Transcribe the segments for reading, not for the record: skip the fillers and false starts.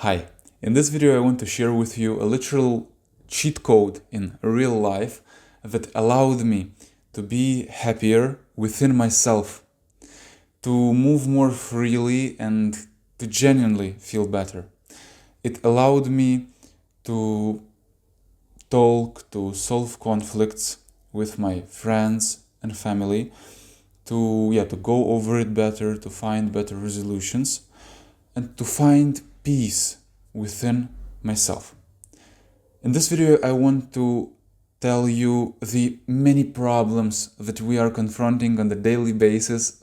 Hi, in this video I want to share with you a literal cheat code in real life that allowed me to be happier within myself, to move more freely and to genuinely feel better. It allowed me to talk, to solve conflicts with my friends and family, to go over it better, to find better resolutions, and to find peace within myself. In this video, I want to tell you the many problems that we are confronting on a daily basis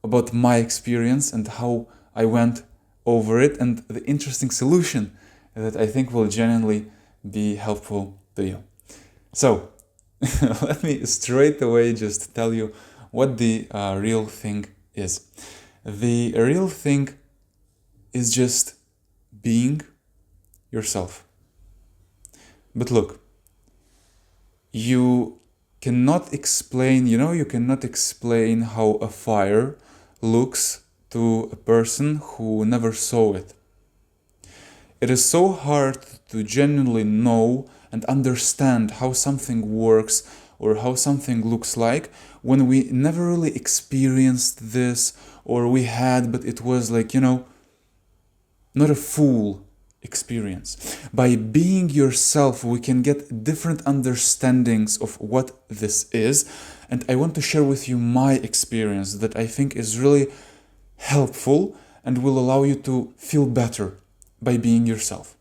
about my experience and how I went over it, and the interesting solution that I think will genuinely be helpful to you. So, let me straight away just tell you what the real thing is. The real thing is just being yourself. But look, you cannot explain how a fire looks to a person who never saw it. It is so hard to genuinely know and understand how something works or how something looks like when we never really experienced this, or we had, but it was not a full experience. By being yourself, we can get different understandings of what this is. And I want to share with you my experience that I think is really helpful and will allow you to feel better by being yourself.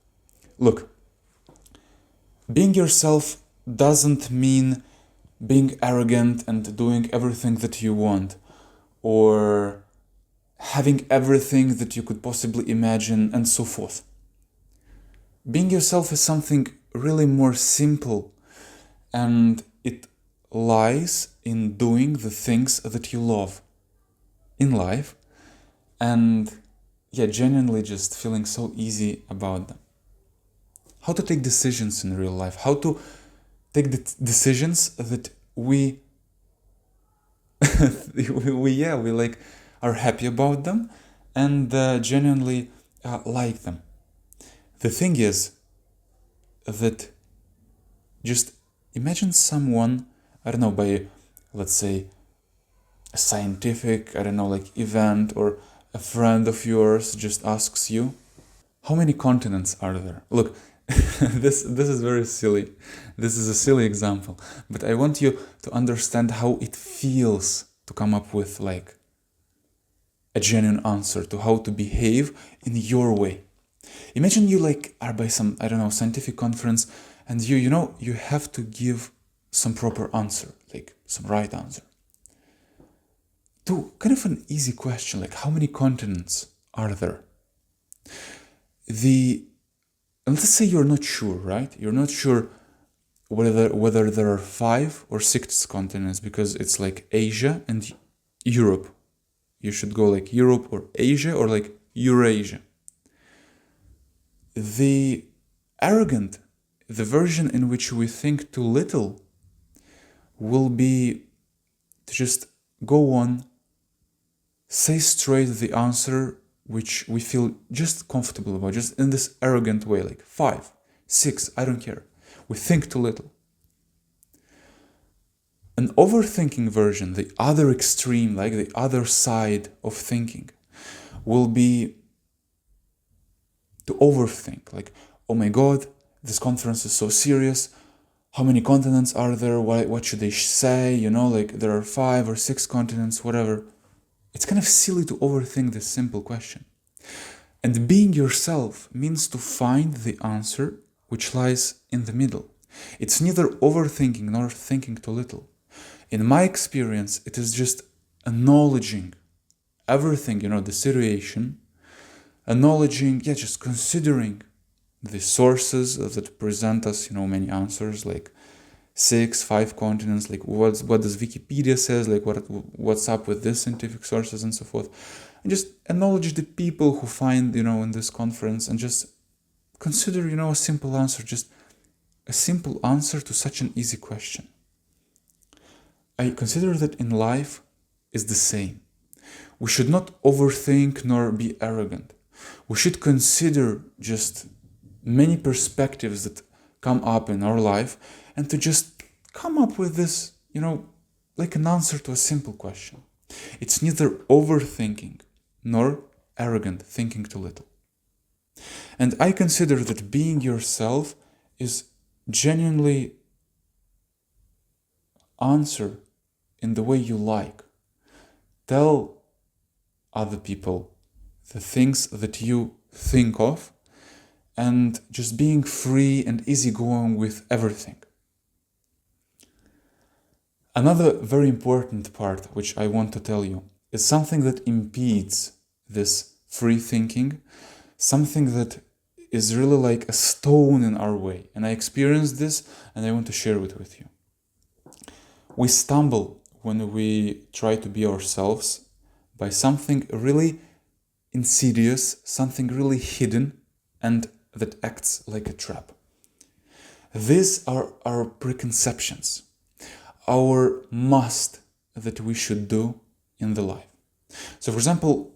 Look, being yourself doesn't mean being arrogant and doing everything that you want, or having everything that you could possibly imagine, and so forth. Being yourself is something really more simple, and it lies in doing the things that you love in life, and genuinely just feeling so easy about them. How to take decisions in real life, how to take the decisions that we are happy about them and genuinely like them. The thing is that just imagine someone, by, let's say, a scientific, event, or a friend of yours just asks you, how many continents are there? Look, this is very silly. This is a silly example, but I want you to understand how it feels to come up with a genuine answer to how to behave in your way. Imagine you are by some, scientific conference, and you have to give some proper answer, some right answer. To kind of an easy question, how many continents are there? Let's say you're not sure, right? You're not sure whether there are 5 or 6 continents, because it's Asia and Europe. You should go Europe or Asia or Eurasia. The version in which we think too little will be to just go on, say straight the answer which we feel just comfortable about, just in this arrogant way, 5, 6, I don't care. We think too little. An overthinking version, the other extreme, the other side of thinking, will be to overthink, oh my god, this conference is so serious, how many continents are there, what should they say, there are 5 or 6 continents, whatever. It's kind of silly to overthink this simple question. And being yourself means to find the answer which lies in the middle. It's neither overthinking nor thinking too little. In my experience, it is just acknowledging everything, the situation, acknowledging, just considering the sources that present us, many answers, 6, 5 continents, what does Wikipedia says, what's up with this scientific sources and so forth. And just acknowledge the people who find, in this conference, and just consider, a simple answer, just a simple answer to such an easy question. I consider that in life is the same. We should not overthink nor be arrogant. We should consider just many perspectives that come up in our life and to just come up with this, like an answer to a simple question. It's neither overthinking nor arrogant, thinking too little. And I consider that being yourself is genuinely answer in the way you like. Tell other people the things that you think of, and just being free and easygoing with everything. Another very important part, which I want to tell you, is something that impedes this free thinking, something that is really like a stone in our way. And I experienced this and I want to share it with you. We stumble when we try to be ourselves by something really insidious, something really hidden, and that acts like a trap. These are our preconceptions, our must that we should do in the life. So, for example,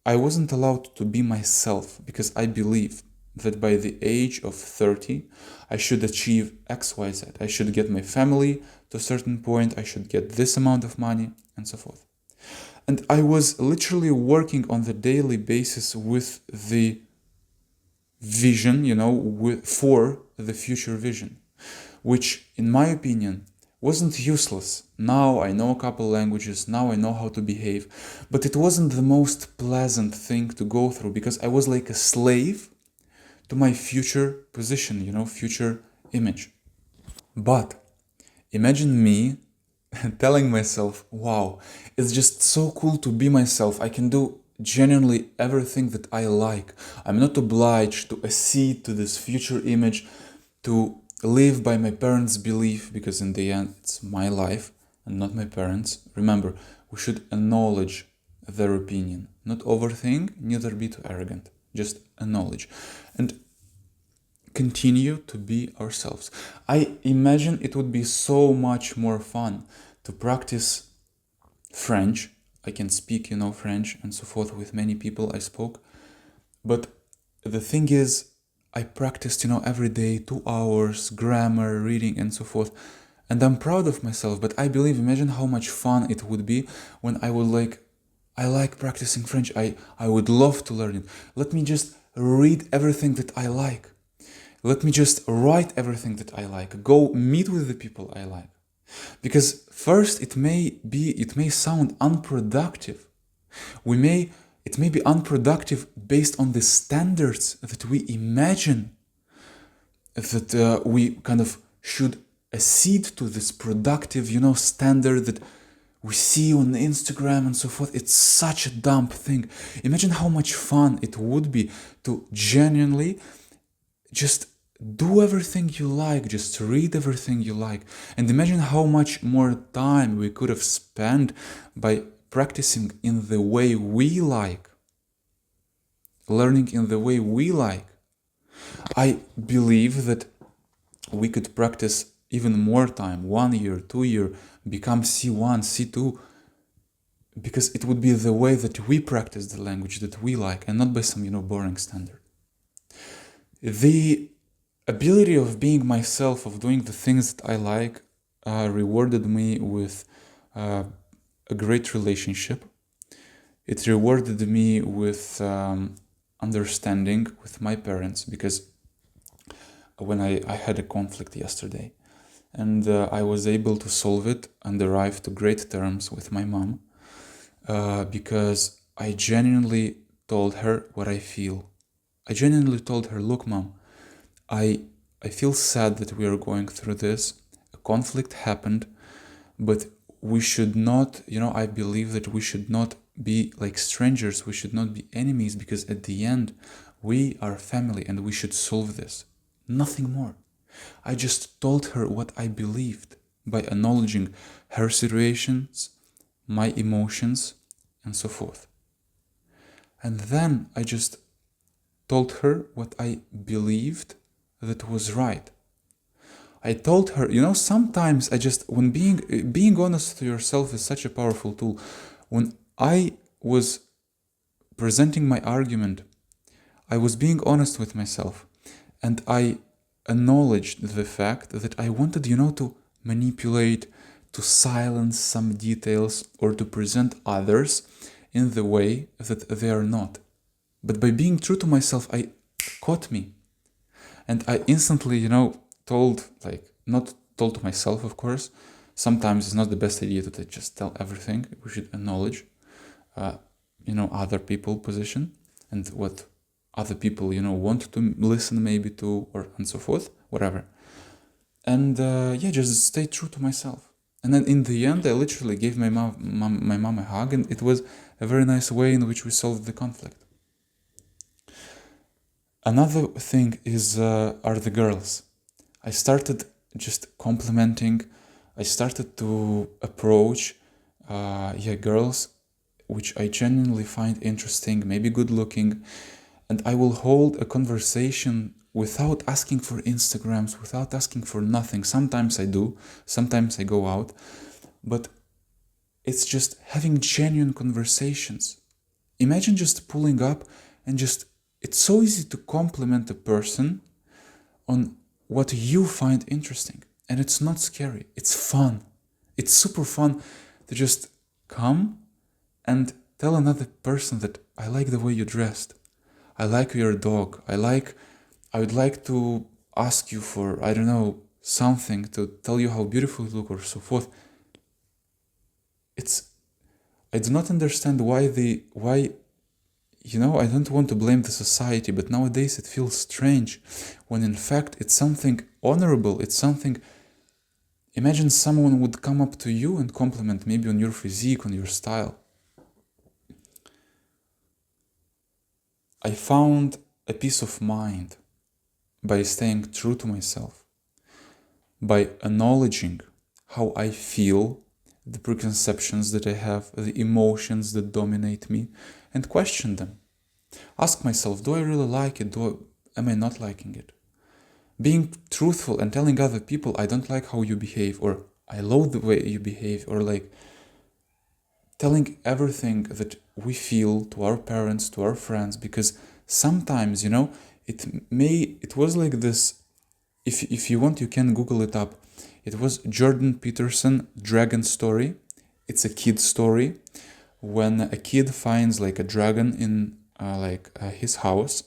I wasn't allowed to be myself because I believed that by the age of 30, I should achieve X, Y, Z. I should get my family to a certain point, I should get this amount of money, and so forth. And I was literally working on the daily basis with the vision, for the future vision, which, in my opinion, wasn't useless. Now I know a couple languages, now I know how to behave, but it wasn't the most pleasant thing to go through because I was like a slave to my future position, future image. But imagine me telling myself, wow, it's just so cool to be myself. I can do genuinely everything that I like. I'm not obliged to accede to this future image, to live by my parents' belief, because in the end it's my life and not my parents. Remember, we should acknowledge their opinion, not overthink, neither be too arrogant, just acknowledge and continue to be ourselves. I imagine it would be so much more fun to practice French. I can speak, French and so forth with many people I spoke. But the thing is, I practiced, every day, 2 hours, grammar, reading, and so forth. And I'm proud of myself, but I believe, imagine how much fun it would be when I like practicing French. I would love to learn it. Let me just read everything that I like. Let me just write everything that I like. Go meet with the people I like. Because first, it may sound unproductive. It may be unproductive based on the standards that we imagine that we kind of should accede to this productive, standard that we see on Instagram and so forth. It's such a dumb thing. Imagine how much fun it would be to genuinely just do everything you like, just read everything you like. And imagine how much more time we could have spent by practicing in the way we like, learning in the way we like. I believe that we could practice even more time, 1 year, 2 year, become C1, C2, because it would be the way that we practice the language that we like and not by some, boring standard. The ability of being myself, of doing the things that I like, rewarded me with a great relationship. It rewarded me with understanding with my parents, because when I had a conflict yesterday and I was able to solve it and arrive to great terms with my mom, because I genuinely told her what I feel. I genuinely told her, look, mom, I feel sad that we are going through this. A conflict happened, but we should not, I believe that we should not be like strangers. We should not be enemies, because at the end, we are family and we should solve this. Nothing more. I just told her what I believed by acknowledging her situations, my emotions, and so forth. And then I just told her what I believed that was right. I told her, sometimes when being honest to yourself is such a powerful tool. When I was presenting my argument I was being honest with myself, and I acknowledged the fact that I wanted, to manipulate, to silence some details, or to present others in the way that they are not. But by being true to myself, I caught me. And I instantly, told, not told to myself, of course. Sometimes it's not the best idea to just tell everything. We should acknowledge, other people's position and what other people, want to listen maybe to, or and so forth, whatever. And just stay true to myself. And then in the end, I literally gave my mom a hug, and it was a very nice way in which we solved the conflict. Another thing are the girls. I started just complimenting. I started to approach, girls, which I genuinely find interesting, maybe good looking, and I will hold a conversation without asking for Instagrams, without asking for nothing. Sometimes I do, sometimes I go out, but it's just having genuine conversations. Imagine just pulling up and it's so easy to compliment a person on what you find interesting. And it's not scary, it's fun. It's super fun to just come and tell another person that I like the way you dressed. I like your dog. I would like to ask you for, I don't know, something, to tell you how beautiful you look, or so forth. I do not understand why, I don't want to blame the society, but nowadays it feels strange when in fact it's something honorable. It's something, imagine someone would come up to you and compliment maybe on your physique, on your style. I found a peace of mind by staying true to myself, by acknowledging how I feel, the preconceptions that I have, the emotions that dominate me, and question them. Ask myself, do I really like it? Am I not liking it? Being truthful and telling other people, I don't like how you behave, or I loathe the way you behave, or telling everything that we feel to our parents, to our friends, because sometimes, it was like this. If you want, you can Google it up. It was Jordan Peterson Dragon Story. It's a kid story when a kid finds a dragon in his house,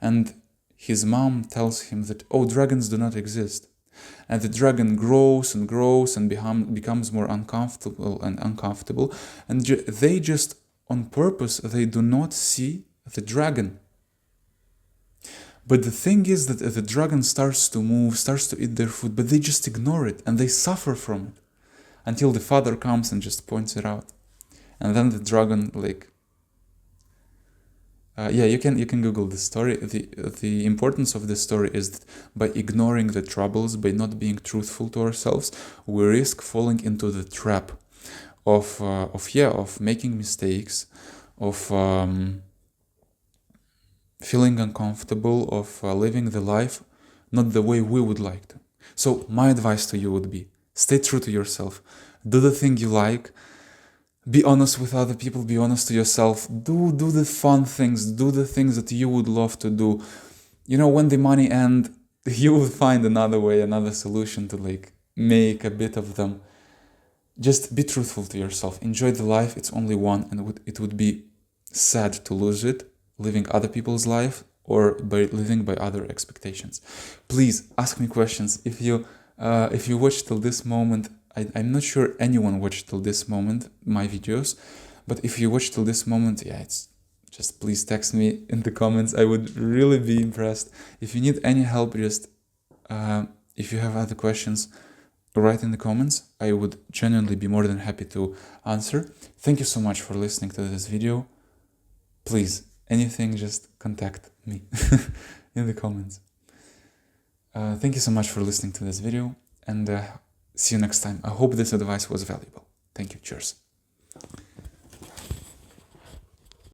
and his mom tells him that, oh, dragons do not exist. And the dragon grows and grows and becomes more uncomfortable, and they just, on purpose, they do not see the dragon. But the thing is that the dragon starts to move, starts to eat their food, but they just ignore it and they suffer from it until the father comes and just points it out. And then the dragon, you can Google the story. The importance of this story is that by ignoring the troubles, by not being truthful to ourselves, we risk falling into the trap of making mistakes, of feeling uncomfortable, of living the life not the way we would like to. So my advice to you would be, stay true to yourself. Do the thing you like. Be honest with other people, be honest to yourself. Do the fun things, do the things that you would love to do. When the money ends, you will find another way, another solution to make a bit of them. Just be truthful to yourself. Enjoy the life, it's only one, and it would be sad to lose it, living other people's life, or by living by other expectations. Please ask me questions. If you watched till this moment, I'm not sure anyone watched till this moment my videos, but if you watched till this moment, it's just please text me in the comments. I would really be impressed. If you need any help, just if you have other questions, write in the comments. I would genuinely be more than happy to answer. Thank you so much for listening to this video. Please, anything, just contact me in the comments. Thank you so much for listening to this video, and see you next time. I hope this advice was valuable. Thank you. Cheers.